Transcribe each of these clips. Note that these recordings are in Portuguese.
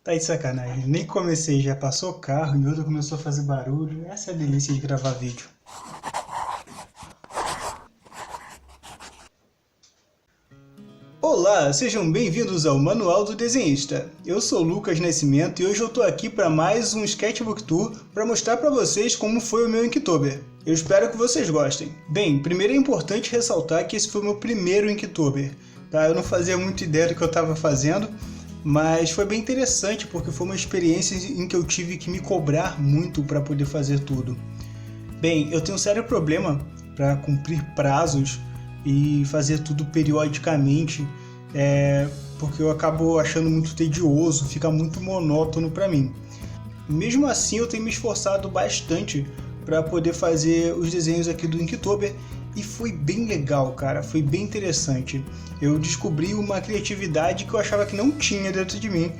Tá de sacanagem. Nem comecei, já passou o carro e outro começou a fazer barulho. Essa é a delícia de gravar vídeo. Olá, sejam bem-vindos ao Manual do Desenhista. Eu sou Lucas Nascimento e hoje eu tô aqui para mais um Sketchbook Tour para mostrar para vocês como foi o meu Inktober. Eu espero que vocês gostem. Bem, primeiro é importante ressaltar que esse foi o meu primeiro Inktober. Tá? Eu não fazia muita ideia do que eu estava fazendo, mas foi bem interessante porque foi uma experiência em que eu tive que me cobrar muito para poder fazer tudo. Bem, eu tenho um sério problema para cumprir prazos e fazer tudo periodicamente, porque eu acabo achando muito tedioso, fica muito monótono para mim. Mesmo assim, eu tenho me esforçado bastante para poder fazer os desenhos aqui do Inktober e foi bem legal, cara, foi bem interessante. Eu descobri uma criatividade que eu achava que não tinha dentro de mim.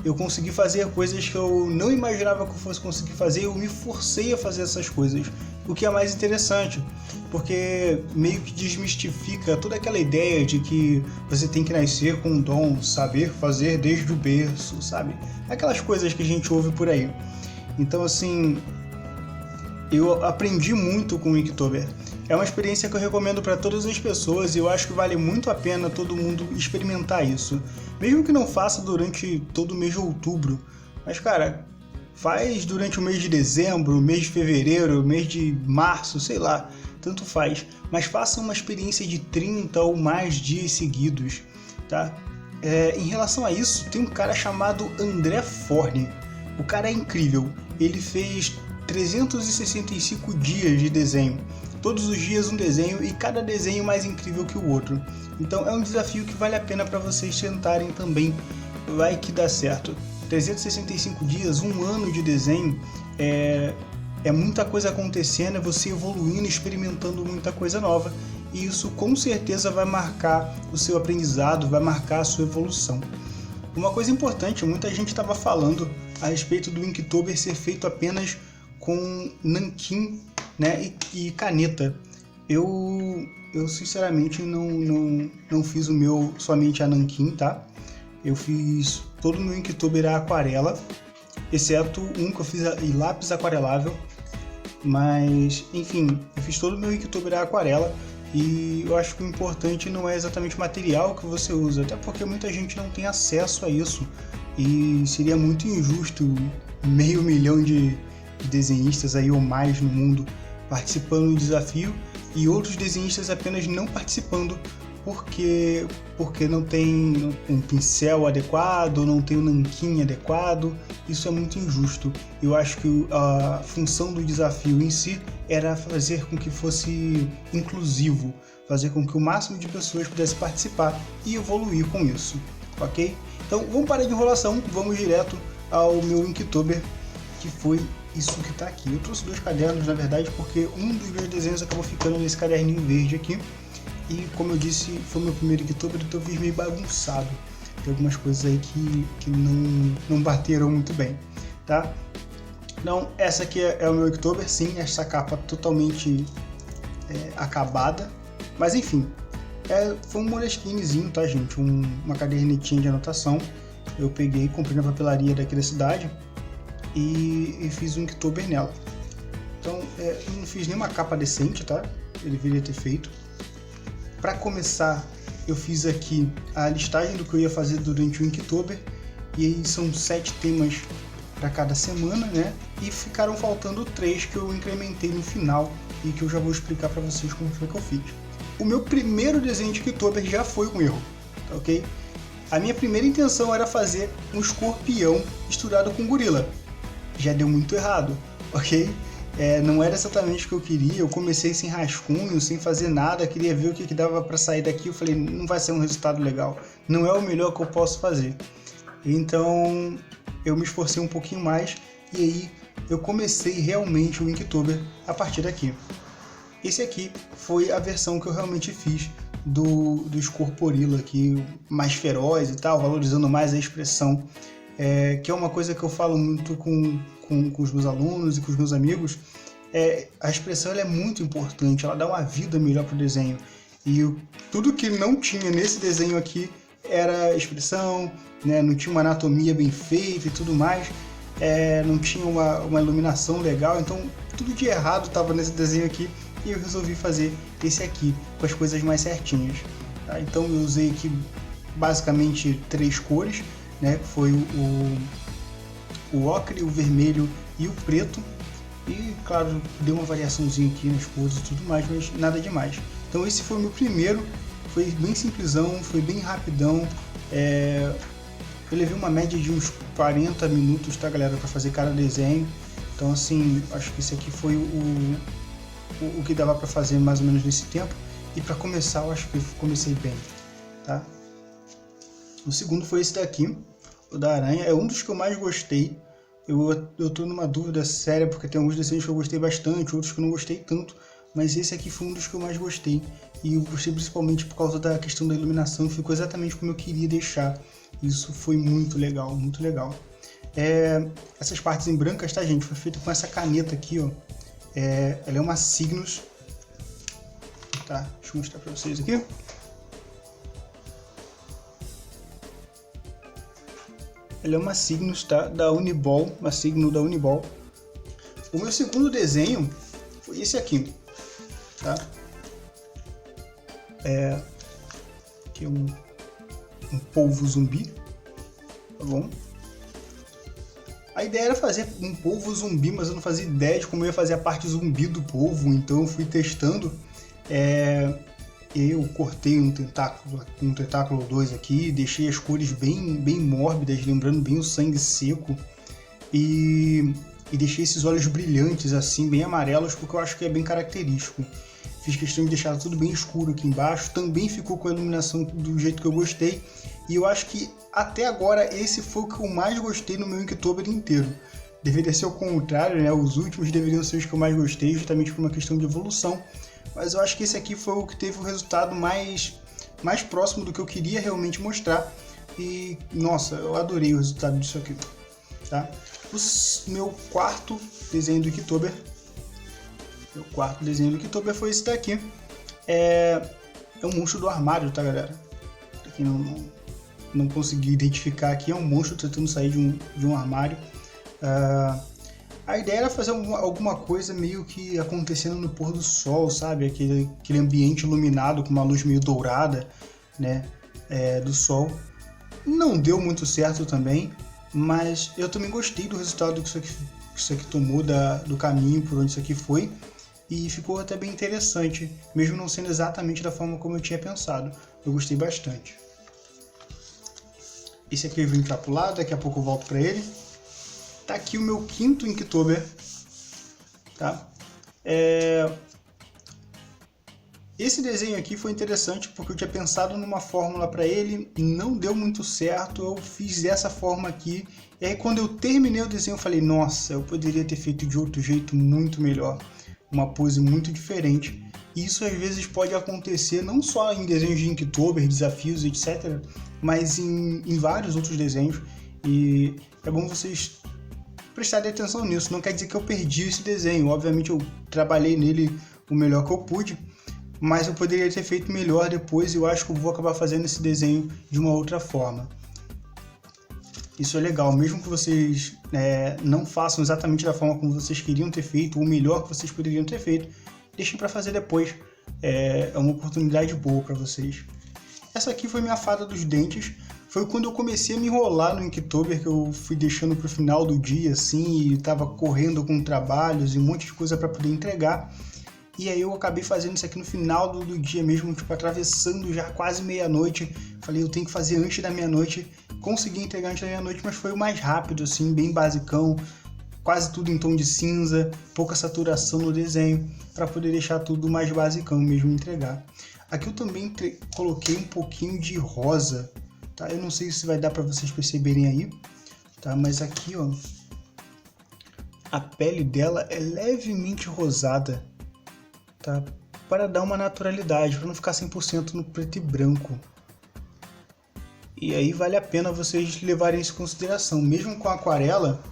Eu consegui fazer coisas que eu não imaginava que eu fosse conseguir fazer, eu me forcei a fazer essas coisas, o que é mais interessante, porque meio que desmistifica toda aquela ideia de que você tem que nascer com um dom, saber fazer desde o berço, sabe? Aquelas coisas que a gente ouve por aí. Então, assim, eu aprendi muito com o Inktober. É uma experiência que eu recomendo para todas as pessoas e eu acho que vale muito a pena todo mundo experimentar isso. Mesmo que não faça durante todo o mês de outubro. Mas, cara, faz durante o mês de dezembro, mês de fevereiro, mês de março, sei lá, tanto faz. Mas faça uma experiência de 30 ou mais dias seguidos, tá? Em relação a isso, tem um cara chamado André Forni. O cara é incrível. Ele fez 365 dias de desenho. Todos os dias um desenho e cada desenho mais incrível que o outro. Então é um desafio que vale a pena para vocês tentarem também, vai que dá certo. 365 dias, um ano de desenho, é muita coisa acontecendo, é você evoluindo, experimentando muita coisa nova. E isso com certeza vai marcar o seu aprendizado, vai marcar a sua evolução. Uma coisa importante, muita gente estava falando a respeito do Inktober ser feito apenas com nanquim, né, e caneta. Eu sinceramente não fiz o meu somente a nanquim, tá? Eu fiz todo o meu Inktober a aquarela, exceto um que eu fiz em lápis aquarelável, mas enfim, eu fiz todo o meu Inktober a aquarela e eu acho que o importante não é exatamente o material que você usa, até porque muita gente não tem acesso a isso e seria muito injusto 500 mil de desenhistas aí ou mais no mundo participando do desafio e outros desenhistas apenas não participando porque não tem um pincel adequado, não tem um nanquim adequado. Isso é muito injusto. Eu acho que a função do desafio em si era fazer com que fosse inclusivo, fazer com que o máximo de pessoas pudesse participar e evoluir com isso, ok? Então vamos parar de enrolação, vamos direto ao meu Inktober, que foi isso que está aqui. Eu trouxe 2 cadernos, na verdade, porque um dos meus desenhos acabou ficando nesse caderninho verde aqui. E, como eu disse, foi meu primeiro Inktober, então eu fiz meio bagunçado. Tem algumas coisas aí que não bateram muito bem, tá? Então, essa aqui é o meu Inktober, sim, essa capa totalmente acabada. Mas, enfim, foi um Moleskine, tá, gente? Uma cadernetinha de anotação. Eu peguei, comprei na papelaria daqui da cidade e fiz um Inktober nela. Então, eu não fiz nenhuma capa decente, tá? Eu deveria ter feito. Para começar, eu fiz aqui a listagem do que eu ia fazer durante o Inktober, e aí são 7 temas para cada semana, né? E ficaram faltando 3 que eu incrementei no final e que eu já vou explicar para vocês como foi que eu fiz. O meu primeiro desenho de Inktober já foi um erro, tá, ok? A minha primeira intenção era fazer um escorpião misturado com gorila. Já deu muito errado, ok? Não era exatamente o que eu queria. Eu comecei sem rascunho, sem fazer nada, queria ver o que dava para sair daqui. Eu falei, não vai ser um resultado legal, não é o melhor que eu posso fazer. Então eu me esforcei um pouquinho mais e aí eu comecei realmente o Inktober a partir daqui. Esse aqui foi a versão que eu realmente fiz do Scorporila aqui, mais feroz e tal, valorizando mais a expressão, que é uma coisa que eu falo muito com os meus alunos e com os meus amigos. A expressão ela é muito importante, ela dá uma vida melhor para o desenho. E tudo que não tinha nesse desenho aqui era expressão, né? Não tinha uma anatomia bem feita e tudo mais, não tinha uma iluminação legal, então tudo de errado estava nesse desenho aqui e eu resolvi fazer esse aqui com as coisas mais certinhas. Tá? Então eu usei aqui basicamente 3 cores, né? Foi o ocre, o vermelho e o preto. E claro, deu uma variaçãozinha aqui nas cores e tudo mais, mas nada demais. Então esse foi o meu primeiro, foi bem simplesão, foi bem rapidão. Eu levei uma média de uns 40 minutos, tá galera, para fazer cada desenho. Então assim, acho que esse aqui foi o que dava para fazer mais ou menos nesse tempo. E para começar, eu acho que eu comecei bem, tá? O segundo foi esse daqui, o da aranha, é um dos que eu mais gostei. Eu tô numa dúvida séria, porque tem alguns desenhos que eu gostei bastante, outros que eu não gostei tanto, mas esse aqui foi um dos que eu mais gostei. E eu gostei principalmente por causa da questão da iluminação, ficou exatamente como eu queria deixar. Isso foi muito legal, muito legal. Essas partes em brancas, tá gente, foi feito com essa caneta aqui, ó. Ela é uma Cygnus. Tá, deixa eu mostrar pra vocês aqui. Ela é uma Cygnus, tá? Da Uniball, uma Cygnus da Uniball. O meu segundo desenho foi esse aqui, tá? Aqui é um polvo zumbi, tá bom? A ideia era fazer um polvo zumbi, mas eu não fazia ideia de como eu ia fazer a parte zumbi do polvo, então eu fui testando. Eu cortei um tentáculo ou dois aqui, deixei as cores bem mórbidas, lembrando bem o sangue seco, e deixei esses olhos brilhantes assim, bem amarelos, porque eu acho que é bem característico. Fiz questão de deixar tudo bem escuro aqui embaixo, também ficou com a iluminação do jeito que eu gostei, e eu acho que até agora esse foi o que eu mais gostei no meu Inktober inteiro. Deveria ser o contrário, né? Os últimos deveriam ser os que eu mais gostei, justamente por uma questão de evolução. Mas eu acho que esse aqui foi o que teve o resultado mais próximo do que eu queria realmente mostrar. E, nossa, eu adorei o resultado disso aqui, tá? Meu quarto desenho do Inktober foi esse daqui. É um monstro do armário, tá, galera? Pra quem não conseguiu identificar aqui, é um monstro tentando sair de um armário. A ideia era fazer alguma coisa meio que acontecendo no pôr do sol, sabe? Aquele ambiente iluminado com uma luz meio dourada, né? Do sol. Não deu muito certo também, mas eu também gostei do resultado que isso aqui tomou, do caminho por onde isso aqui foi. E ficou até bem interessante, mesmo não sendo exatamente da forma como eu tinha pensado. Eu gostei bastante. Esse aqui eu vim pra pro lado, daqui a pouco eu volto pra ele. Tá aqui o meu quinto Inktober, tá? Esse desenho aqui foi interessante porque eu tinha pensado numa fórmula para ele, não deu muito certo, eu fiz dessa forma aqui. E aí quando eu terminei o desenho eu falei, nossa, eu poderia ter feito de outro jeito muito melhor, uma pose muito diferente. E isso às vezes pode acontecer não só em desenhos de Inktober, desafios, etc., mas em vários outros desenhos. E é bom vocês prestarem atenção nisso. Não quer dizer que eu perdi esse desenho. Obviamente eu trabalhei nele o melhor que eu pude, mas eu poderia ter feito melhor depois e eu acho que eu vou acabar fazendo esse desenho de uma outra forma. Isso é legal, mesmo que vocês não façam exatamente da forma como vocês queriam ter feito, ou o melhor que vocês poderiam ter feito, deixem para fazer depois. É uma oportunidade boa para vocês. Essa aqui foi minha fada dos dentes. Foi quando eu comecei a me enrolar no Inktober, que eu fui deixando pro final do dia, assim, e tava correndo com trabalhos e um monte de coisa para poder entregar. E aí eu acabei fazendo isso aqui no final do dia mesmo, tipo, atravessando já quase meia-noite. Falei, eu tenho que fazer antes da meia-noite. Consegui entregar antes da meia-noite, mas foi o mais rápido, assim, bem basicão. Quase tudo em tom de cinza, pouca saturação no desenho, para poder deixar tudo mais basicão mesmo entregar. Aqui eu também coloquei um pouquinho de rosa, tá? Eu não sei se vai dar para vocês perceberem aí, tá? Mas aqui, ó, a pele dela é levemente rosada, tá? Para dar uma naturalidade, para não ficar 100% no preto e branco. E aí vale a pena vocês levarem isso em consideração. Mesmo com a aquarela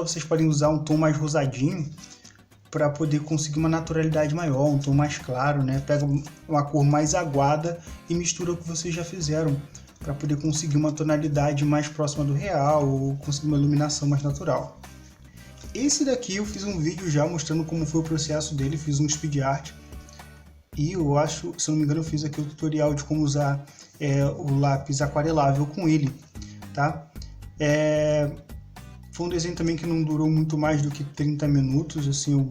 vocês podem usar um tom mais rosadinho, para poder conseguir uma naturalidade maior, um tom mais claro, né? Pega uma cor mais aguada e mistura o que vocês já fizeram, para poder conseguir uma tonalidade mais próxima do real ou conseguir uma iluminação mais natural. Esse daqui eu fiz um vídeo já mostrando como foi o processo dele, fiz um speed art. E eu acho, se eu não me engano, eu fiz aqui o tutorial de como usar o lápis aquarelável com ele, tá? Foi um desenho também que não durou muito mais do que 30 minutos, assim, eu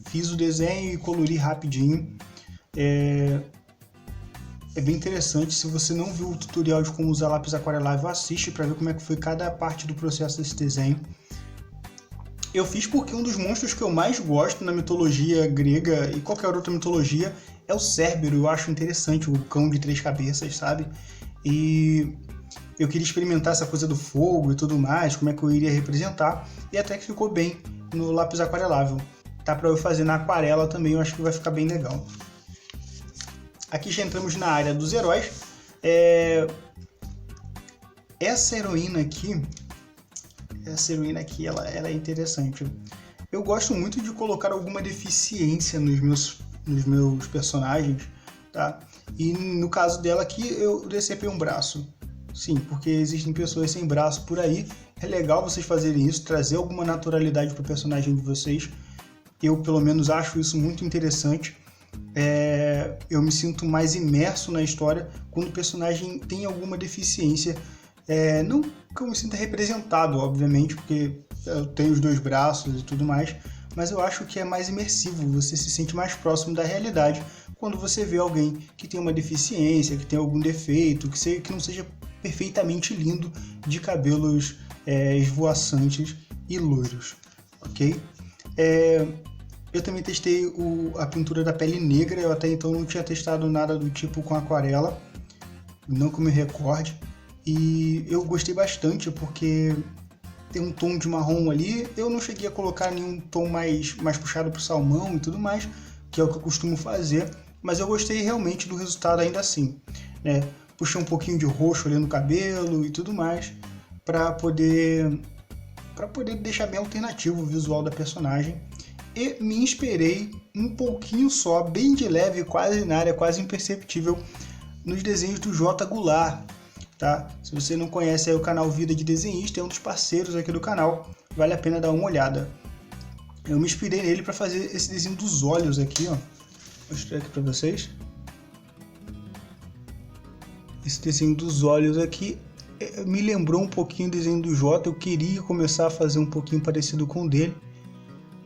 fiz o desenho e colori rapidinho. É bem interessante, se você não viu o tutorial de como usar lápis aquarelável, assiste para ver como é que foi cada parte do processo desse desenho. Eu fiz porque um dos monstros que eu mais gosto na mitologia grega e qualquer outra mitologia é o Cérbero. Eu acho interessante o cão de 3 cabeças, sabe? E eu queria experimentar essa coisa do fogo e tudo mais, como é que eu iria representar, e até que ficou bem no lápis aquarelável. Tá para eu fazer na aquarela também, eu acho que vai ficar bem legal. Aqui já entramos na área dos heróis. Essa heroína aqui, ela é interessante. Eu gosto muito de colocar alguma deficiência nos meus personagens, tá? E no caso dela aqui, eu decepei um braço. Sim, porque existem pessoas sem braço por aí. É legal vocês fazerem isso, trazer alguma naturalidade para o personagem de vocês. Eu, pelo menos, acho isso muito interessante. Eu me sinto mais imerso na história quando o personagem tem alguma deficiência. Não que eu me sinta representado, obviamente, porque eu tenho os 2 braços e tudo mais, mas eu acho que é mais imersivo, você se sente mais próximo da realidade quando você vê alguém que tem uma deficiência, que tem algum defeito, que não seja perfeitamente lindo, de cabelos esvoaçantes e loiros, ok? Eu também testei a pintura da pele negra, eu até então não tinha testado nada do tipo com aquarela, não que eu me recorde, e eu gostei bastante porque tem um tom de marrom ali. Eu não cheguei a colocar nenhum tom mais puxado para o salmão e tudo mais, que é o que eu costumo fazer, mas eu gostei realmente do resultado ainda assim, né? Puxei um pouquinho de roxo ali no cabelo e tudo mais, para poder deixar bem alternativo o visual da personagem. E me inspirei um pouquinho só, bem de leve, quase na área, quase imperceptível, nos desenhos do J. Goulart, tá? Se você não conhece aí o canal Vida de Desenhista, é um dos parceiros aqui do canal, vale a pena dar uma olhada. Eu me inspirei nele para fazer esse desenho dos olhos aqui, ó. Vou mostrar aqui para vocês. Esse desenho dos olhos aqui me lembrou um pouquinho o desenho do Jota. Eu queria começar a fazer um pouquinho parecido com o dele,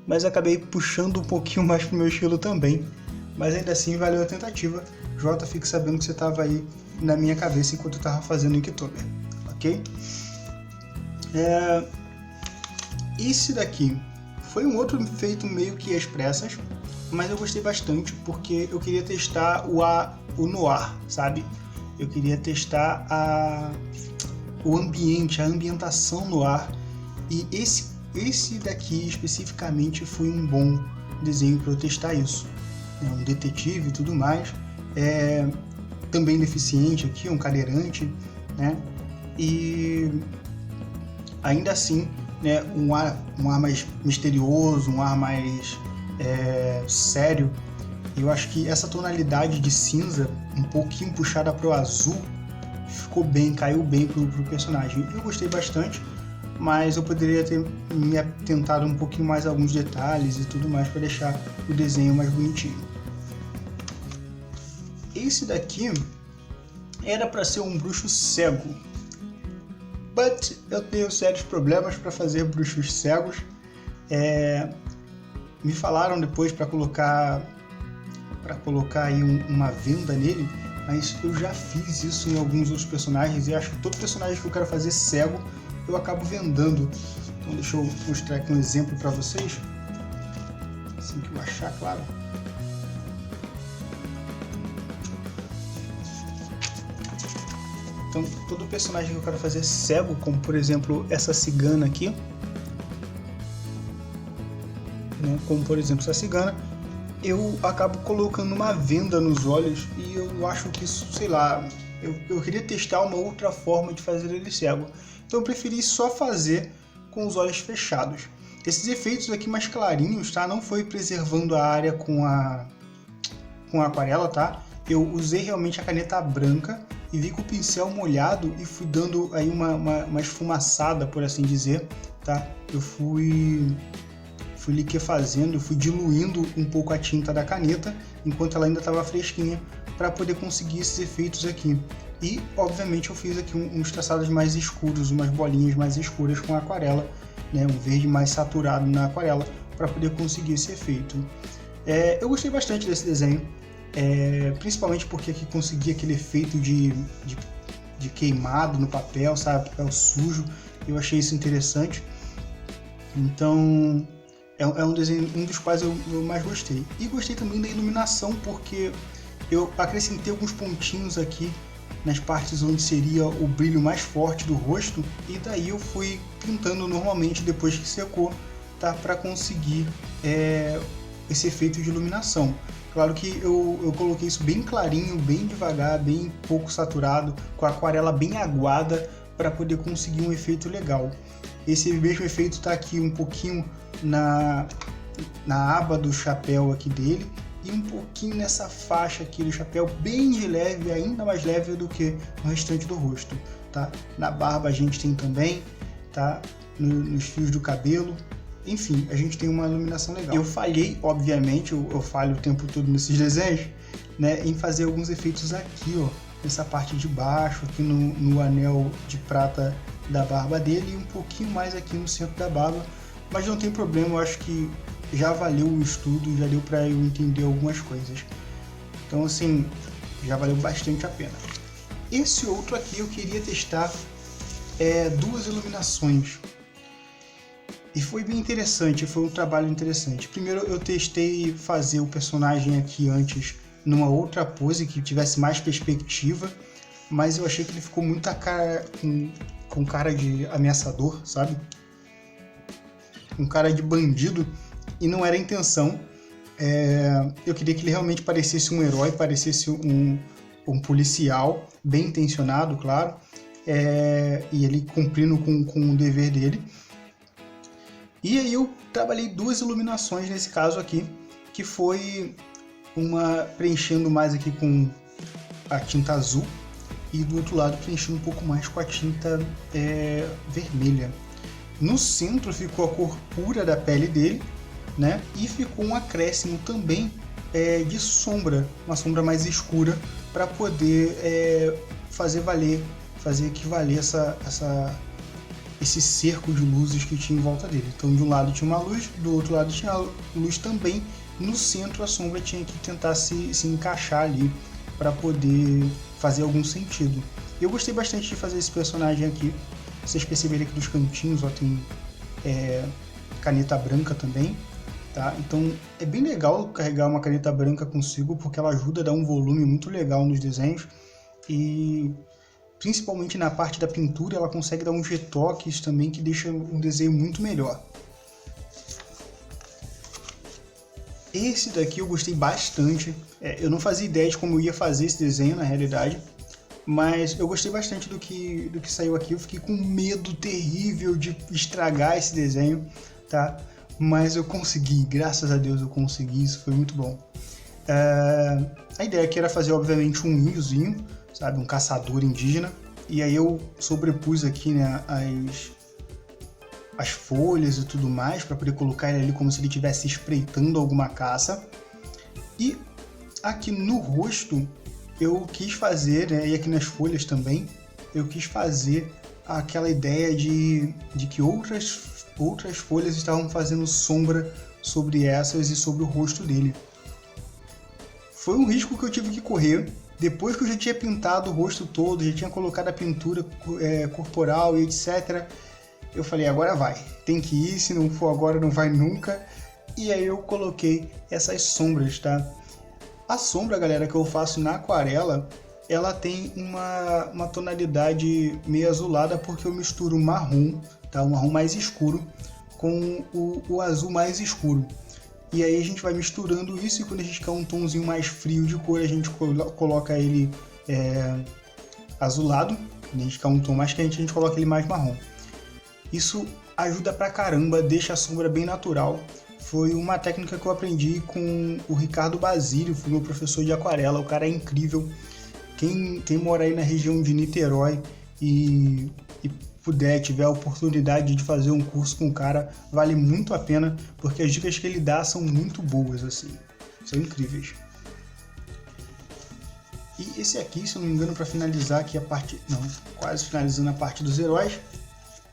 mas acabei puxando um pouquinho mais pro meu estilo também. Mas ainda assim valeu a tentativa. Jota, fique sabendo que você estava aí na minha cabeça enquanto eu estava fazendo o Inktober, ok? Esse daqui foi um outro feito meio que às pressas, mas eu gostei bastante porque eu queria testar o noir, sabe? Eu queria testar o ambiente, a ambientação no ar, e esse daqui especificamente foi um bom desenho para eu testar isso. Um detetive e tudo mais, também deficiente aqui, um cadeirante, né? E ainda assim, né, um ar mais misterioso, um ar mais sério. Eu acho que essa tonalidade de cinza, um pouquinho puxada para o azul, ficou bem, caiu bem pro personagem. Eu gostei bastante, mas eu poderia ter me atentado um pouquinho mais a alguns detalhes e tudo mais para deixar o desenho mais bonitinho. Esse daqui era para ser um bruxo cego, but eu tenho sérios problemas para fazer bruxos cegos. Me falaram depois para colocar aí uma venda nele, mas eu já fiz isso em alguns outros personagens e acho que todo personagem que eu quero fazer cego eu acabo vendando. Então deixa eu mostrar aqui um exemplo para vocês, assim que eu achar, claro. Então todo personagem que eu quero fazer cego, como por exemplo essa cigana aqui, né? Como por exemplo essa cigana, eu acabo colocando uma venda nos olhos e eu acho que isso, sei lá, eu queria testar uma outra forma de fazer ele cego. Então eu preferi só fazer com os olhos fechados. Esses efeitos aqui mais clarinhos, tá? Não foi preservando a área com a aquarela, tá? Eu usei realmente a caneta branca e vi com o pincel molhado e fui dando aí uma esfumaçada, por assim dizer, tá? Eu fui liquefazendo, eu fui diluindo um pouco a tinta da caneta enquanto ela ainda estava fresquinha para poder conseguir esses efeitos aqui. E, obviamente, eu fiz aqui uns traçados mais escuros, umas bolinhas mais escuras com a aquarela, né? Um verde mais saturado na aquarela para poder conseguir esse efeito. Eu gostei bastante desse desenho, principalmente porque aqui consegui aquele efeito de queimado no papel, sabe? Papel sujo. Eu achei isso interessante. Então, é um desenho, um dos quais eu mais gostei. E gostei também da iluminação, porque eu acrescentei alguns pontinhos aqui nas partes onde seria o brilho mais forte do rosto, e daí eu fui pintando normalmente depois que secou, tá? Para conseguir esse efeito de iluminação. Claro que eu coloquei isso bem clarinho, bem devagar, bem pouco saturado, com a aquarela bem aguada, para poder conseguir um efeito legal. Esse mesmo efeito está aqui um pouquinho na aba do chapéu aqui dele e um pouquinho nessa faixa aqui do chapéu, bem de leve, ainda mais leve do que no restante do rosto, tá? Na barba a gente tem também, tá? Nos fios do cabelo, enfim, a gente tem uma iluminação legal. Eu falhei, obviamente, eu falho o tempo todo nesses desenhos, né? Em fazer alguns efeitos aqui, ó, nessa parte de baixo, aqui no anel de prata da barba dele e um pouquinho mais aqui no centro da barba, mas não tem problema, eu acho que já valeu o estudo, já deu para eu entender algumas coisas. Então, assim, já valeu bastante a pena. Esse outro aqui eu queria testar duas iluminações. E foi bem interessante, foi um trabalho interessante. Primeiro eu testei fazer o personagem aqui antes numa outra pose que tivesse mais perspectiva, mas eu achei que ele ficou muito com cara de ameaçador, sabe? Um cara de bandido, e não era a intenção. Eu queria que ele realmente parecesse um herói, parecesse um policial, bem intencionado, claro, e ele cumprindo com o dever dele. E aí eu trabalhei duas iluminações nesse caso aqui, que foi uma preenchendo mais aqui com a tinta azul e do outro lado preenchendo um pouco mais com a tinta vermelha. No centro ficou a cor pura da pele dele, né? E ficou um acréscimo também de sombra, uma sombra mais escura, para poder fazer equivaler esse cerco de luzes que tinha em volta dele. Então, de um lado tinha uma luz, do outro lado tinha luz também. No centro, a sombra tinha que tentar se encaixar ali para poder fazer algum sentido. Eu gostei bastante de fazer esse personagem aqui. Vocês perceberem aqui dos cantinhos, ó, tem caneta branca também, tá? Então é bem legal carregar uma caneta branca consigo, porque ela ajuda a dar um volume muito legal nos desenhos, e principalmente na parte da pintura ela consegue dar uns retoques também que deixa um desenho muito melhor. Esse daqui eu gostei bastante. Eu não fazia ideia de como eu ia fazer esse desenho na realidade, mas eu gostei bastante do que saiu aqui. Eu fiquei com medo terrível de estragar esse desenho, tá? Mas eu consegui, graças a Deus eu consegui, isso foi muito bom. A ideia aqui era fazer, obviamente, um índiozinho, sabe? Um caçador indígena. E aí eu sobrepus aqui, né, as folhas e tudo mais, para poder colocar ele ali como se ele estivesse espreitando alguma caça. E aqui no rosto eu quis fazer, né, e aqui nas folhas também, eu quis fazer aquela ideia de que outras folhas estavam fazendo sombra sobre essas e sobre o rosto dele. Foi um risco que eu tive que correr. Depois que eu já tinha pintado o rosto todo, já tinha colocado a pintura corporal e etc., eu falei, agora vai, tem que ir, se não for agora não vai nunca. E aí eu coloquei essas sombras, tá? A sombra, galera, que eu faço na aquarela, ela tem uma tonalidade meio azulada, porque eu misturo marrom, tá? O marrom mais escuro com o azul mais escuro. E aí a gente vai misturando isso, e quando a gente quer um tomzinho mais frio de cor, a gente coloca ele azulado. Quando a gente quer um tom mais quente, a gente coloca ele mais marrom. Isso ajuda pra caramba, deixa a sombra bem natural. Foi uma técnica que eu aprendi com o Ricardo Basílio, foi meu professor de aquarela, o cara é incrível. Quem mora aí na região de Niterói e puder, tiver a oportunidade de fazer um curso com o cara, vale muito a pena, porque as dicas que ele dá são muito boas, assim, são incríveis. E esse aqui, se eu não me engano, para finalizar aqui a parte, não, quase finalizando a parte dos heróis,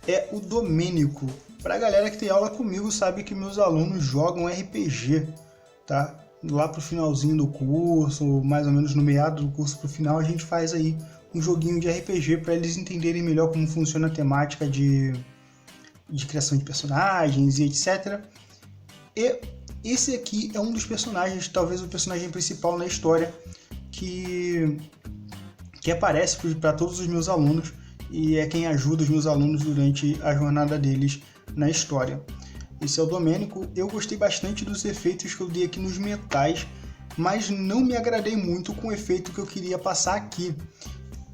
é o Domênico. Pra galera que tem aula comigo, sabe que meus alunos jogam RPG, tá? Lá pro finalzinho do curso, mais ou menos no meado do curso pro final, a gente faz aí um joguinho de RPG para eles entenderem melhor como funciona a temática de criação de personagens e etc. E esse aqui é um dos personagens, talvez o personagem principal na história, que aparece para todos os meus alunos e é quem ajuda os meus alunos durante a jornada deles na história. Esse é o Domênico. Eu gostei bastante dos efeitos que eu dei aqui nos metais, mas não me agradei muito com o efeito que eu queria passar aqui.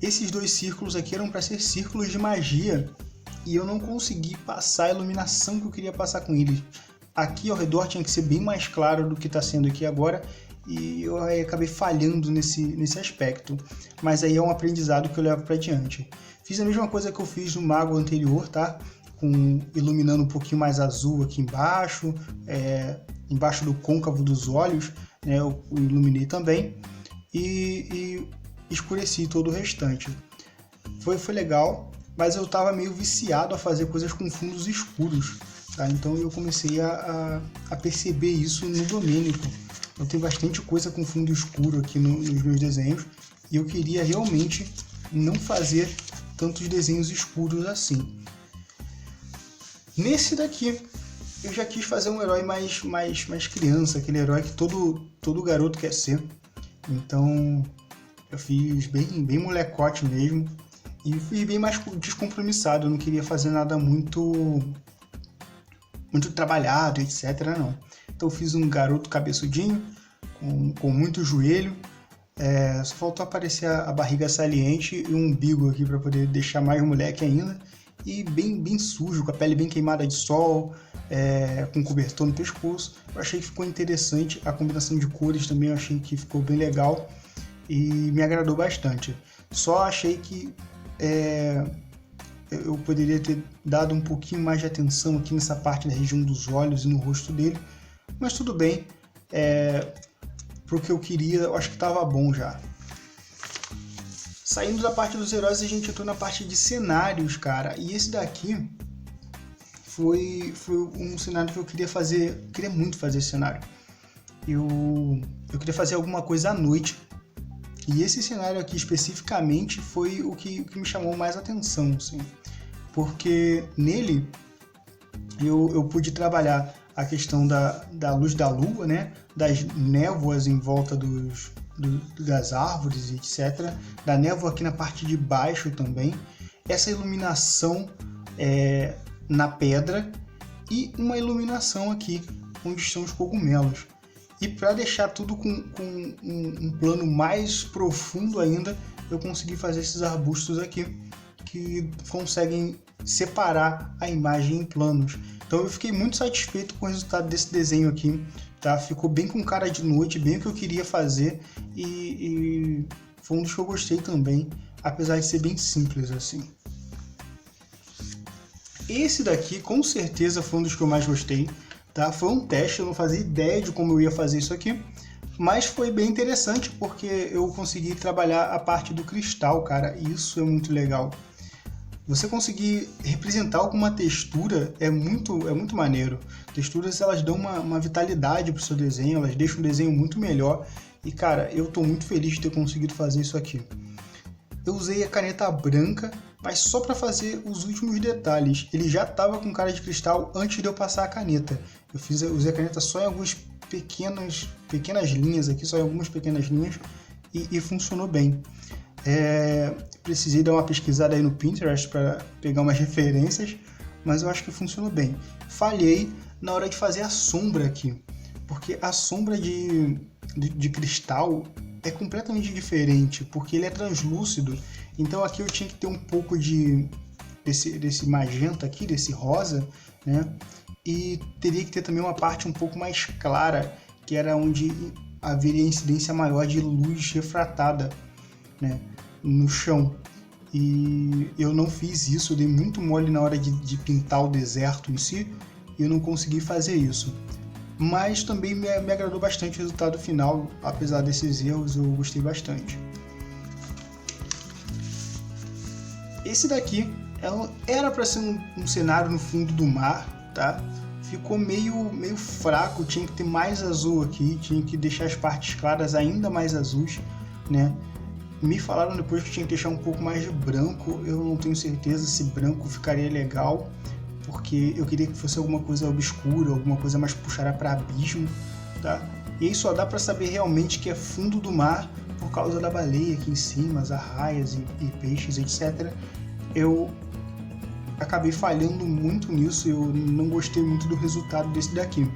Esses dois círculos aqui eram para ser círculos de magia e eu não consegui passar a iluminação que eu queria passar com eles. Aqui ao redor tinha que ser bem mais claro do que está sendo aqui agora e eu acabei falhando nesse aspecto. Mas aí é um aprendizado que eu levo para diante. Fiz a mesma coisa que eu fiz no mago anterior, tá? Iluminando um pouquinho mais azul aqui embaixo, embaixo do côncavo dos olhos, né? Eu iluminei também e escureci todo o restante. Foi legal, mas eu estava meio viciado a fazer coisas com fundos escuros, tá? Então eu comecei a perceber isso no Domênico. Eu tenho bastante coisa com fundo escuro aqui nos meus desenhos e eu queria realmente não fazer tantos desenhos escuros assim. Nesse daqui, eu já quis fazer um herói mais criança, aquele herói que todo garoto quer ser. Então eu fiz bem molecote mesmo e fiz bem mais descompromissado. Eu não queria fazer nada muito trabalhado, etc. não. Então eu fiz um garoto cabeçudinho, com muito joelho. Só faltou aparecer a barriga saliente e um umbigo aqui para poder deixar mais moleque ainda. E bem sujo, com a pele bem queimada de sol, com cobertor no pescoço. Eu achei que ficou interessante, a combinação de cores também eu achei que ficou bem legal e me agradou bastante. Só achei que eu poderia ter dado um pouquinho mais de atenção aqui nessa parte da região dos olhos e no rosto dele, mas tudo bem, pro que eu queria, eu acho que estava bom já. Saindo da parte dos heróis, a gente entrou na parte de cenários, cara. E esse daqui foi um cenário que eu queria fazer. Eu queria muito fazer esse cenário. Eu queria fazer alguma coisa à noite. E esse cenário aqui especificamente foi o que me chamou mais atenção, assim. Porque nele eu pude trabalhar a questão da luz da lua, né? Das névoas em volta das árvores, etc. Da névoa aqui na parte de baixo também. Essa iluminação na pedra e uma iluminação aqui onde estão os cogumelos. E para deixar tudo com um plano mais profundo ainda, eu consegui fazer esses arbustos aqui que conseguem separar a imagem em planos. Então eu fiquei muito satisfeito com o resultado desse desenho aqui, tá? Ficou bem com cara de noite, bem o que eu queria fazer e foi um dos que eu gostei também, apesar de ser bem simples assim. Esse daqui com certeza foi um dos que eu mais gostei, tá? Foi um teste, eu não fazia ideia de como eu ia fazer isso aqui, mas foi bem interessante porque eu consegui trabalhar a parte do cristal, cara, e isso é muito legal. Você conseguir representar alguma textura é muito maneiro. Texturas, elas dão uma vitalidade pro seu desenho, elas deixam o desenho muito melhor. E cara, eu tô muito feliz de ter conseguido fazer isso aqui. Eu usei a caneta branca, mas só para fazer os últimos detalhes. Ele já estava com cara de cristal antes de eu passar a caneta. Usei a caneta só em algumas pequenas linhas aqui, só em algumas pequenas linhas, e funcionou bem. Precisei dar uma pesquisada aí no Pinterest para pegar umas referências, mas eu acho que funcionou bem. Falhei na hora de fazer a sombra aqui, porque a sombra de cristal é completamente diferente, porque ele é translúcido, então aqui eu tinha que ter um pouco de desse magenta aqui, desse rosa, né? E teria que ter também uma parte um pouco mais clara, que era onde haveria incidência maior de luz refratada, né, no chão. E eu não fiz isso, eu dei muito mole na hora de pintar o deserto em si, e eu não consegui fazer isso. Mas também me agradou bastante o resultado final, apesar desses erros, eu gostei bastante. Esse daqui era para ser um cenário no fundo do mar, tá? Ficou meio fraco, tinha que ter mais azul aqui, tinha que deixar as partes claras ainda mais azuis, né? Me falaram depois que tinha que deixar um pouco mais de branco, eu não tenho certeza se branco ficaria legal, porque eu queria que fosse alguma coisa obscura, alguma coisa mais puxada para abismo, tá? E aí só dá para saber realmente que é fundo do mar por causa da baleia aqui em cima, as arraias e peixes, etc. Eu acabei falhando muito nisso, eu não gostei muito do resultado desse daqui.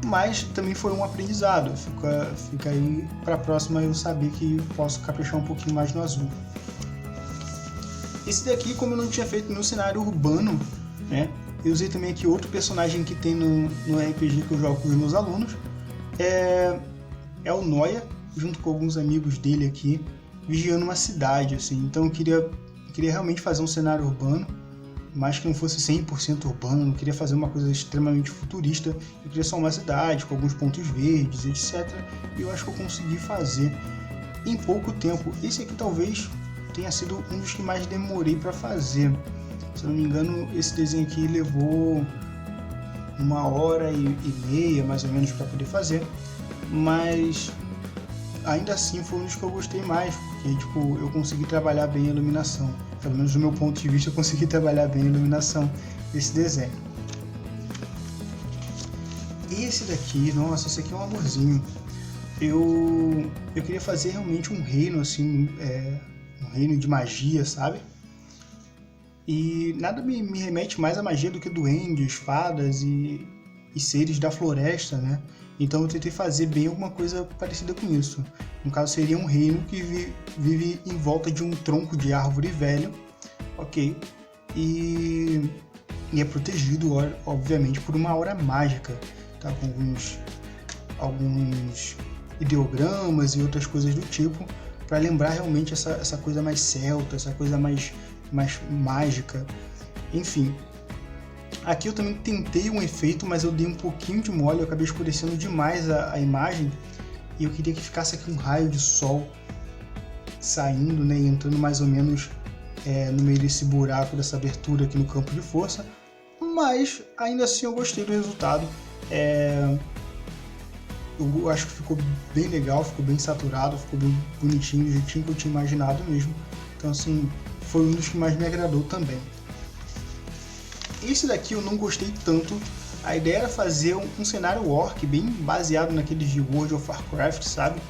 Mas também foi um aprendizado, fica aí para a próxima eu saber que posso caprichar um pouquinho mais no azul. Esse daqui, como eu não tinha feito no cenário urbano, né, eu usei também aqui outro personagem que tem no RPG que eu jogo com os meus alunos, é o Noia, junto com alguns amigos dele aqui, vigiando uma cidade, assim. Então eu queria realmente fazer um cenário urbano, mas que não fosse 100% urbano, não queria fazer uma coisa extremamente futurista, eu queria só uma cidade com alguns pontos verdes, etc. E eu acho que eu consegui fazer em pouco tempo. Esse aqui talvez tenha sido um dos que mais demorei para fazer. Se eu não me engano, esse desenho aqui levou 1h30 mais ou menos para poder fazer, mas ainda assim foi um dos que eu gostei mais, porque tipo, eu consegui trabalhar bem a iluminação. Pelo menos do meu ponto de vista, eu consegui trabalhar bem a iluminação desse desenho. Esse daqui, nossa, esse aqui é um amorzinho. Eu queria fazer realmente um reino, assim, um reino de magia, sabe? E nada me remete mais à magia do que duendes, fadas e seres da floresta, né? Então eu tentei fazer bem alguma coisa parecida com isso. No caso, seria um reino que vive em volta de um tronco de árvore velho, ok? E é protegido, obviamente, por uma aura mágica, tá? Com alguns ideogramas e outras coisas do tipo, para lembrar realmente essa coisa mais celta, essa coisa mais mágica, enfim. Aqui eu também tentei um efeito, mas eu dei um pouquinho de mole, eu acabei escurecendo demais a imagem, e eu queria que ficasse aqui um raio de sol saindo, né, e entrando mais ou menos no meio desse buraco, dessa abertura aqui no campo de força, mas ainda assim eu gostei do resultado. Eu acho que ficou bem legal, ficou bem saturado, ficou bem bonitinho, do jeitinho que eu tinha imaginado mesmo. Então assim, foi um dos que mais me agradou também. Esse daqui eu não gostei tanto. A ideia era fazer um cenário orc bem baseado naqueles de World of Warcraft, sabe?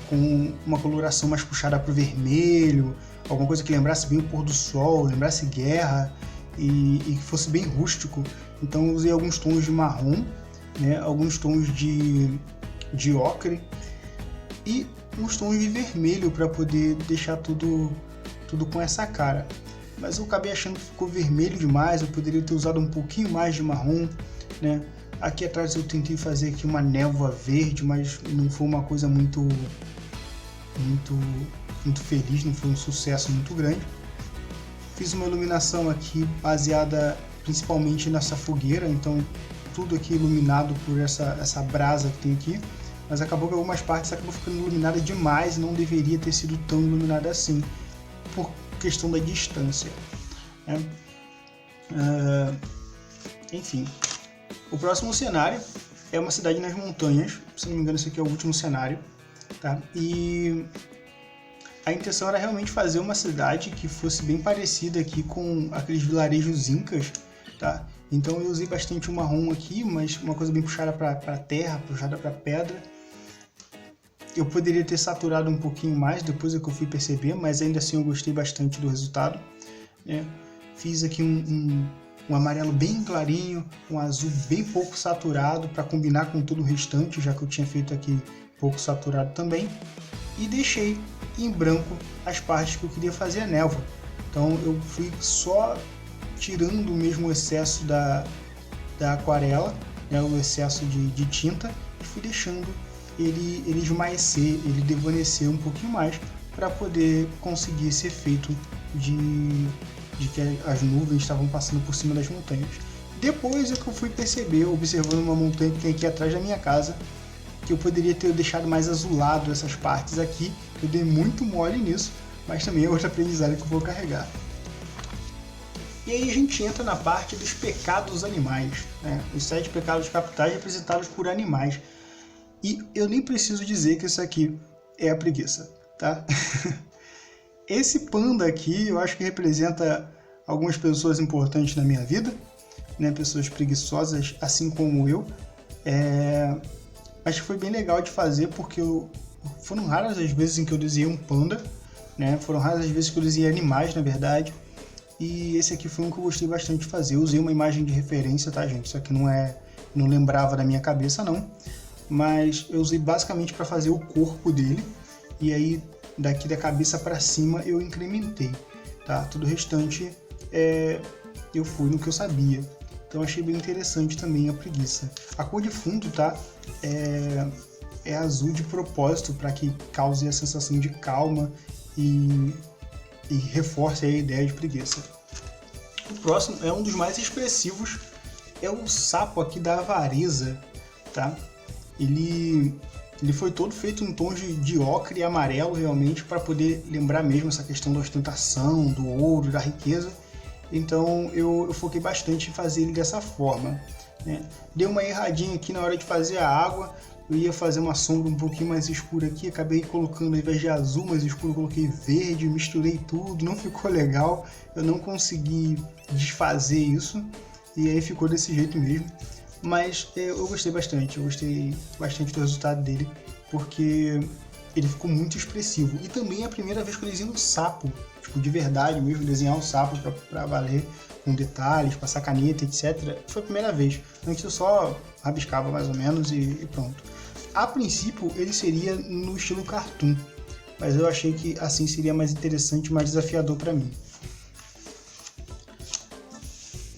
Com uma coloração mais puxada para o vermelho, alguma coisa que lembrasse bem o pôr do sol, lembrasse guerra e que fosse bem rústico. Então eu usei alguns tons de marrom, né? Alguns tons de ocre e uns tons de vermelho para poder deixar tudo com essa cara. Mas eu acabei achando que ficou vermelho demais, eu poderia ter usado um pouquinho mais de marrom, né? Aqui atrás eu tentei fazer aqui uma névoa verde, mas não foi uma coisa muito feliz, não foi um sucesso muito grande. Fiz uma iluminação aqui baseada principalmente nessa fogueira, então tudo aqui iluminado por essa brasa que tem aqui, mas acabou que algumas partes acabou ficando iluminada demais e não deveria ter sido tão iluminada assim, por questão da distância, né? Enfim, o próximo cenário é uma cidade nas montanhas, se não me engano esse aqui é o último cenário, tá? E a intenção era realmente fazer uma cidade que fosse bem parecida aqui com aqueles vilarejos incas, tá? Então eu usei bastante o marrom aqui, mas uma coisa bem puxada para terra, puxada para pedra. Eu poderia ter saturado um pouquinho mais, depois é que eu fui perceber, mas ainda assim eu gostei bastante do resultado, né? Fiz aqui um amarelo bem clarinho, um azul bem pouco saturado para combinar com todo o restante, já que eu tinha feito aqui pouco saturado também. E deixei em branco as partes que eu queria fazer a névoa, Então eu fui só tirando mesmo o excesso da aquarela, né, o excesso de tinta, e fui deixando ele esmaecer, ele desvanecer um pouquinho mais para poder conseguir esse efeito de que as nuvens estavam passando por cima das montanhas. Depois é que eu fui perceber, observando uma montanha que tem aqui atrás da minha casa, que eu poderia ter deixado mais azulado essas partes aqui, eu dei muito mole nisso, mas também é outro aprendizado que eu vou carregar. E aí a gente entra na parte dos pecados animais, né? Os 7 pecados capitais representados por animais. E eu nem preciso dizer que isso aqui é a preguiça, tá? Esse panda aqui eu acho que representa algumas pessoas importantes na minha vida, né? Pessoas preguiçosas, assim como eu. Acho que foi bem legal de fazer porque foram raras as vezes em que eu desenhei um panda, né? Foram raras as vezes que eu desenhei animais, na verdade. E esse aqui foi um que eu gostei bastante de fazer. Eu usei uma imagem de referência, tá, gente? Isso aqui não lembrava da minha cabeça, não. Mas eu usei basicamente para fazer o corpo dele. E aí, daqui da cabeça para cima, eu incrementei, tá? Tudo o restante, eu fui no que eu sabia. Então, achei bem interessante também a preguiça. A cor de fundo, tá? É azul de propósito, para que cause a sensação de calma e reforce a ideia de preguiça. O próximo é um dos mais expressivos, é o sapo aqui da avareza, tá? Ele foi todo feito em tons de ocre e amarelo, realmente, para poder lembrar mesmo essa questão da ostentação, do ouro, da riqueza. Então eu foquei bastante em fazer ele dessa forma, né? Dei uma erradinha aqui na hora de fazer a água. Eu ia fazer uma sombra um pouquinho mais escura aqui, acabei colocando, ao invés de azul mais escuro, eu coloquei verde, misturei tudo, não ficou legal, eu não consegui desfazer isso, e aí ficou desse jeito mesmo. Mas eu gostei bastante do resultado dele, porque ele ficou muito expressivo. E também é a primeira vez que eu desenho um sapo, tipo, de verdade mesmo, desenhar um sapo pra valer, com detalhes, passar caneta, etc. Foi a primeira vez. Antes eu só rabiscava mais ou menos e pronto. A princípio ele seria no estilo cartoon, mas eu achei que assim seria mais interessante, mais desafiador para mim.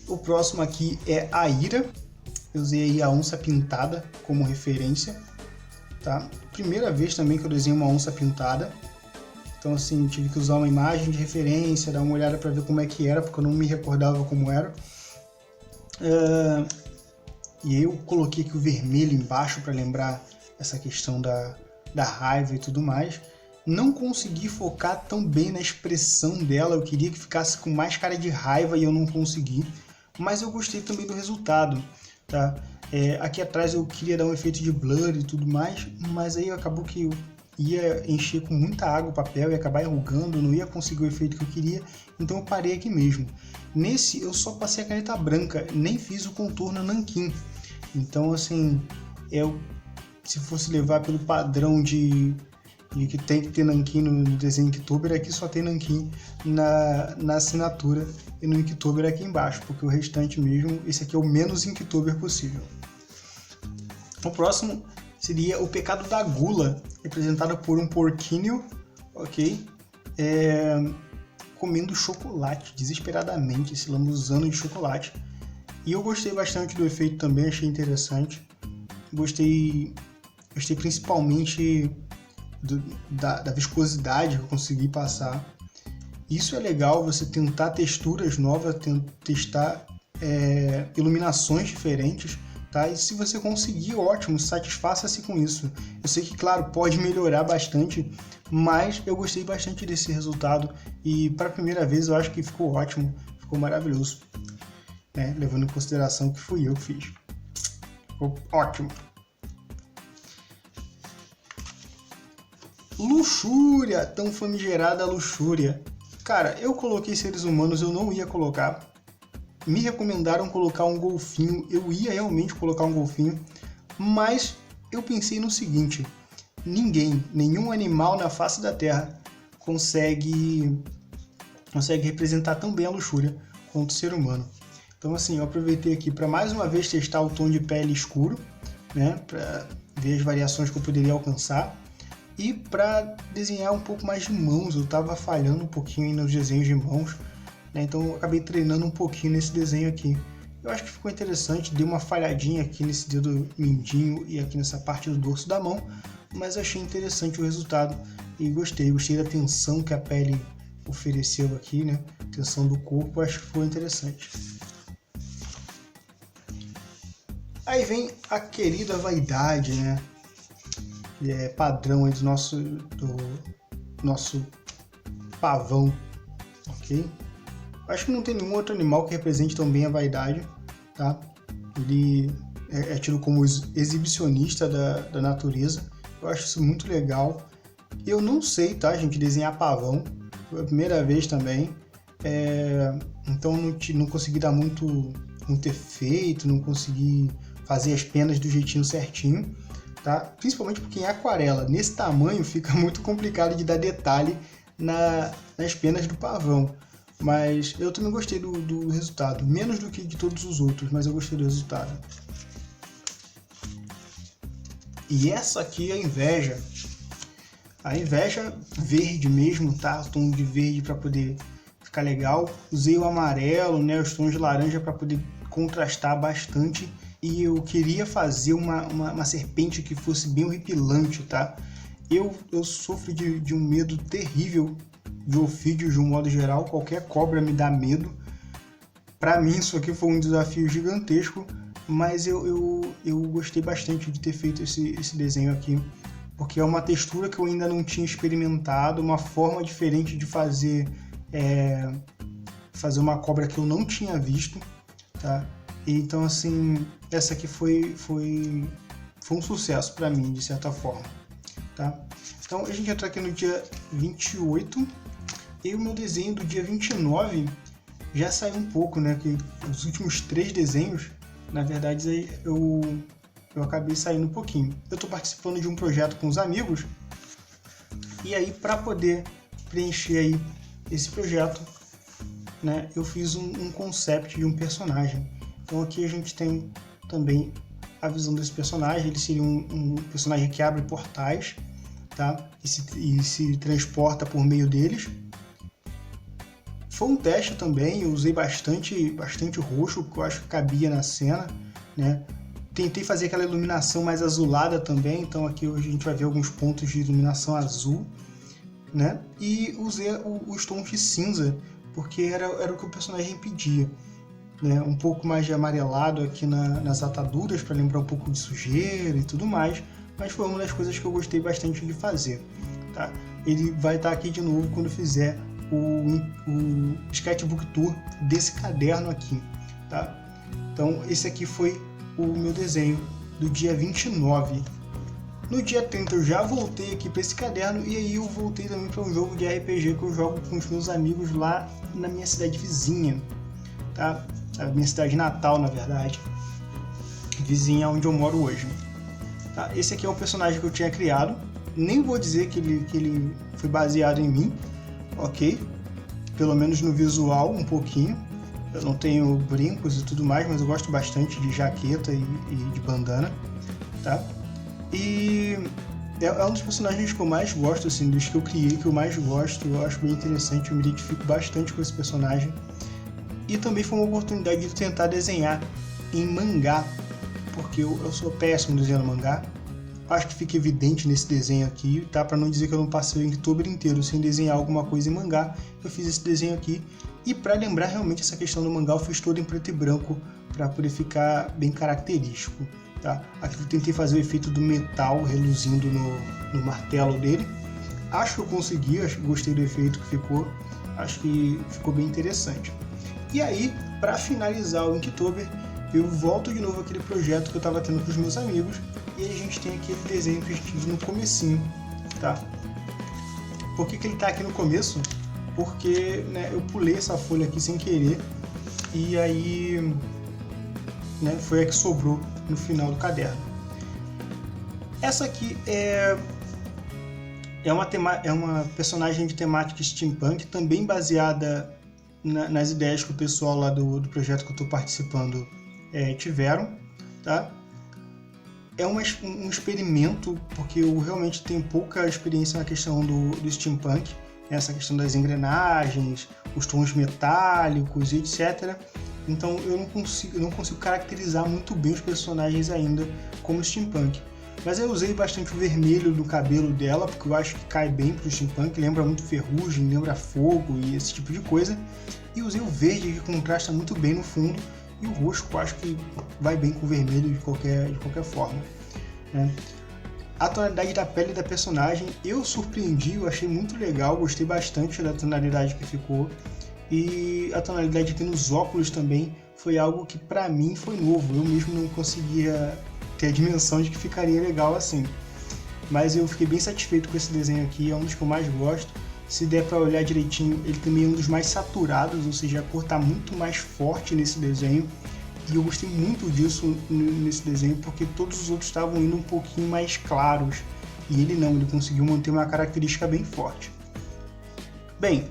O próximo aqui é a Ira. Eu usei aí a onça pintada como referência, tá? Primeira vez também que eu desenho uma onça pintada. Então assim, tive que usar uma imagem de referência, dar uma olhada para ver como é que era, porque eu não me recordava como era. E eu coloquei aqui o vermelho embaixo para lembrar essa questão da raiva e tudo mais. Não consegui focar tão bem na expressão dela, eu queria que ficasse com mais cara de raiva e eu não consegui. Mas eu gostei também do resultado, tá? Aqui atrás eu queria dar um efeito de blur e tudo mais, mas aí acabou que eu ia encher com muita água o papel e acabar enrugando, não ia conseguir o efeito que eu queria, então eu parei aqui mesmo. Nesse eu só passei a caneta branca, nem fiz o contorno nanquim. Então assim, se fosse levar pelo padrão de que tem que ter nanquim no desenho Inktober, aqui só tem nanquim na assinatura e no Inktober aqui embaixo, porque o restante mesmo, esse aqui é o menos Inktober possível. O próximo seria o pecado da gula, representado por um porquinho, ok? Comendo chocolate, desesperadamente, se lambuzando de chocolate. E eu gostei bastante do efeito também, achei interessante. Gostei principalmente da viscosidade que eu consegui passar. Isso é legal, você tentar texturas novas, testar iluminações diferentes, tá? E se você conseguir, ótimo, satisfaça-se com isso. Eu sei que, claro, pode melhorar bastante, mas eu gostei bastante desse resultado e para a primeira vez eu acho que ficou ótimo, ficou maravilhoso, né? Levando em consideração que fui eu que fiz. Ficou ótimo. Luxúria, tão famigerada luxúria. Cara, eu coloquei seres humanos, eu não ia colocar. Me recomendaram colocar um golfinho, eu ia realmente colocar um golfinho, mas eu pensei no seguinte: nenhum animal na face da Terra consegue representar tão bem a luxúria quanto o ser humano. Então assim, eu aproveitei aqui para mais uma vez testar o tom de pele escuro, né, para ver as variações que eu poderia alcançar. E para desenhar um pouco mais de mãos, eu estava falhando um pouquinho aí nos desenhos de mãos, né? Então eu acabei treinando um pouquinho nesse desenho aqui. Eu acho que ficou interessante, dei uma falhadinha aqui nesse dedo mindinho e aqui nessa parte do dorso da mão, mas achei interessante o resultado e gostei da tensão que a pele ofereceu aqui, né? Tensão do corpo, acho que foi interessante. Aí vem a querida vaidade, né? Que é padrão aí do nosso pavão, ok? Acho que não tem nenhum outro animal que represente tão bem a vaidade, tá? Ele é tido como exibicionista da natureza. Eu acho isso muito legal. Eu não sei, tá, gente, desenhar pavão. Foi a primeira vez também. Então não consegui dar muito efeito, não consegui fazer as penas do jeitinho certinho, tá? Principalmente porque em aquarela, nesse tamanho, fica muito complicado de dar detalhe nas penas do pavão. Mas eu também gostei do resultado, menos do que de todos os outros, mas eu gostei do resultado. E essa aqui é a inveja. A inveja verde mesmo, tá? O tom de verde para poder ficar legal. Usei o amarelo, né? Os tons de laranja para poder contrastar bastante. E eu queria fazer uma serpente que fosse bem horripilante, tá? Eu sofro de um medo terrível de ofídeos de um modo geral. Qualquer cobra me dá medo. Para mim isso aqui foi um desafio gigantesco, mas eu gostei bastante de ter feito esse desenho aqui, porque é uma textura que eu ainda não tinha experimentado, uma forma diferente de fazer uma cobra que eu não tinha visto, tá? Então assim, essa aqui foi um sucesso para mim, de certa forma, tá? Então a gente entra aqui no dia 28 e o meu desenho do dia 29 já saiu um pouco, né? Que os últimos 3 desenhos, na verdade, eu acabei saindo um pouquinho. Eu estou participando de um projeto com os amigos e aí para poder preencher aí esse projeto, né? Eu fiz um concept de um personagem. Então aqui a gente tem também a visão desse personagem. Ele seria um personagem que abre portais, tá? E se transporta por meio deles. Foi um teste também, eu usei bastante roxo, porque eu acho que cabia na cena, né? Tentei fazer aquela iluminação mais azulada também, então aqui hoje a gente vai ver alguns pontos de iluminação azul, né? E usei os tons de cinza, porque era o que o personagem pedia, né? Um pouco mais de amarelado aqui nas ataduras, para lembrar um pouco de sujeira e tudo mais, mas foi uma das coisas que eu gostei bastante de fazer, tá? Ele vai estar aqui de novo quando fizer o Sketchbook Tour desse caderno aqui, tá? Então esse aqui foi o meu desenho do dia 29. No dia 30 eu já voltei aqui para esse caderno e aí eu voltei também para um jogo de RPG que eu jogo com os meus amigos lá na minha cidade vizinha, tá? A minha cidade natal, na verdade, vizinha onde eu moro hoje, tá? Esse aqui é um personagem que eu tinha criado, nem vou dizer que ele foi baseado em mim, ok? Pelo menos no visual, um pouquinho. Eu não tenho brincos e tudo mais, mas eu gosto bastante de jaqueta e de bandana, tá? E é um dos personagens que eu mais gosto, assim, dos que eu criei, que eu mais gosto. Eu acho bem interessante, eu me identifico bastante com esse personagem. E também foi uma oportunidade de tentar desenhar em mangá, porque eu sou péssimo desenhando mangá. Acho que fica evidente nesse desenho aqui, tá? Para não dizer que eu não passei o Inktober inteiro sem desenhar alguma coisa em mangá, eu fiz esse desenho aqui. E para lembrar realmente essa questão do mangá, eu fiz todo em preto e branco para poder ficar bem característico, tá? Aqui eu tentei fazer o efeito do metal reluzindo no martelo dele. Acho que eu consegui, gostei do efeito que ficou, acho que ficou bem interessante. E aí, para finalizar o Inktober, eu volto de novo àquele projeto que eu estava tendo com os meus amigos, e aí a gente tem aquele desenho que a gente viu no comecinho, tá? Por que ele está aqui no começo? Porque, né, eu pulei essa folha aqui sem querer, e aí, né, foi a que sobrou no final do caderno. Essa aqui é uma personagem de temática steampunk, também baseada nas ideias que o pessoal lá do projeto que eu estou participando tiveram, tá? é um experimento, porque eu realmente tenho pouca experiência na questão do steampunk, essa questão das engrenagens, os tons metálicos e etc. Então eu não consigo caracterizar muito bem os personagens ainda como steampunk. Mas eu usei bastante o vermelho do cabelo dela, porque eu acho que cai bem pro steampunk, lembra muito ferrugem, lembra fogo e esse tipo de coisa. E usei o verde, que contrasta muito bem no fundo, e o roxo eu acho que vai bem com o vermelho de qualquer forma, né? A tonalidade da pele da personagem eu surpreendi, eu achei muito legal, gostei bastante da tonalidade que ficou. E a tonalidade aqui nos óculos também foi algo que pra mim foi novo, eu mesmo não conseguia ter a dimensão de que ficaria legal assim. Mas eu fiquei bem satisfeito com esse desenho aqui, é um dos que eu mais gosto. Se der pra olhar direitinho, ele também é um dos mais saturados, ou seja, a cor tá muito mais forte nesse desenho. E eu gostei muito disso nesse desenho, porque todos os outros estavam indo um pouquinho mais claros. E ele não, ele conseguiu manter uma característica bem forte. Bem,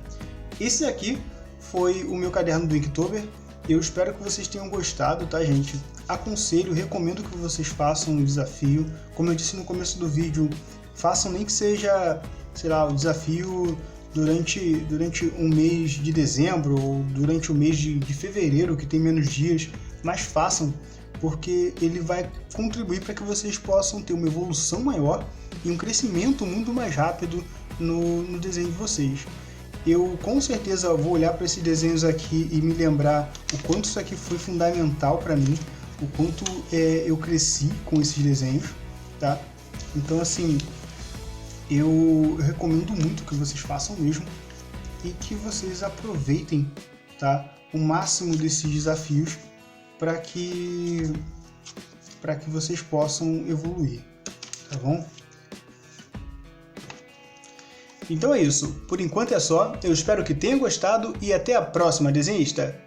esse aqui foi o meu caderno do Inktober. Eu espero que vocês tenham gostado, tá, gente? Aconselho, recomendo que vocês façam o desafio. Como eu disse no começo do vídeo, façam nem que seja, sei lá, o desafio durante um mês de dezembro ou durante o mês de fevereiro, que tem menos dias, mas façam, porque ele vai contribuir para que vocês possam ter uma evolução maior e um crescimento muito mais rápido no desenho de vocês. Eu com certeza vou olhar para esses desenhos aqui e me lembrar o quanto isso aqui foi fundamental para mim, o quanto eu cresci com esses desenhos, tá? Então assim, eu recomendo muito que vocês façam mesmo e que vocês aproveitem, tá, o máximo desses desafios para que vocês possam evoluir, tá bom? Então é isso, por enquanto é só, eu espero que tenham gostado e até a próxima, desenhista!